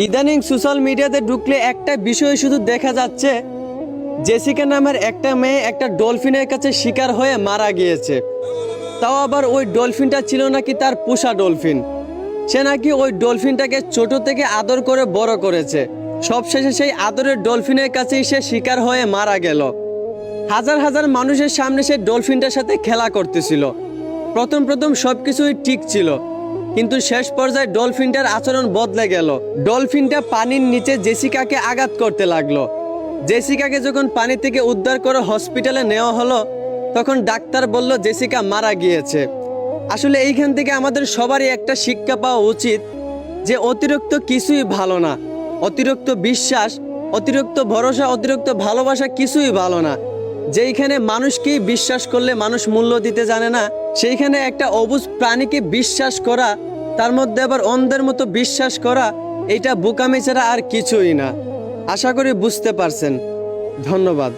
ইদানিং সোশ্যাল মিডিয়াতে ঢুকলে একটা বিষয় শুধু দেখা যাচ্ছে, জেসিকা নামের একটা মেয়ে একটা ডলফিনের কাছে শিকার হয়ে মারা গিয়েছে। তাও আবার ওই ডলফিনটা ছিল নাকি তার পোষা ডলফিন। সে নাকি ওই ডলফিনটাকে ছোট থেকে আদর করে বড় করেছে। সবশেষে সেই আদরের ডলফিনের কাছেই সে শিকার হয়ে মারা গেল। হাজার হাজার মানুষের সামনে সে ডলফিনটার সাথে খেলা করতেছিল। প্রথম প্রথম সবকিছুই ঠিক ছিল, কিন্তু শেষ পর্যায়ে ডলফিনটার আচরণ বদলে গেল। ডলফিনটা পানির নিচে জেসিকাকে আঘাত করতে লাগলো। জেসিকাকে যখন পানি থেকে উদ্ধার করে হসপিটালে নেওয়া হলো, তখন ডাক্তার বলল জেসিকা মারা গিয়েছে। আসলে এইখান থেকে আমাদের সবারই একটা শিক্ষা পাওয়া উচিত যে অতিরিক্ত কিছুই ভালো না। অতিরিক্ত বিশ্বাস, অতিরিক্ত ভরসা, অতিরিক্ত ভালোবাসা কিছুই ভালো না। যেইখানে মানুষকেই বিশ্বাস করলে মানুষ মূল্য দিতে জানে না, সেইখানে একটা অবুঝ প্রাণীকে বিশ্বাস করা, তার মধ্যে আবার অন্ধের মতো বিশ্বাস করা, এটা বোকামি ছাড়া আর কিছুই না। আশা করি বুঝতে পারছেন। ধন্যবাদ।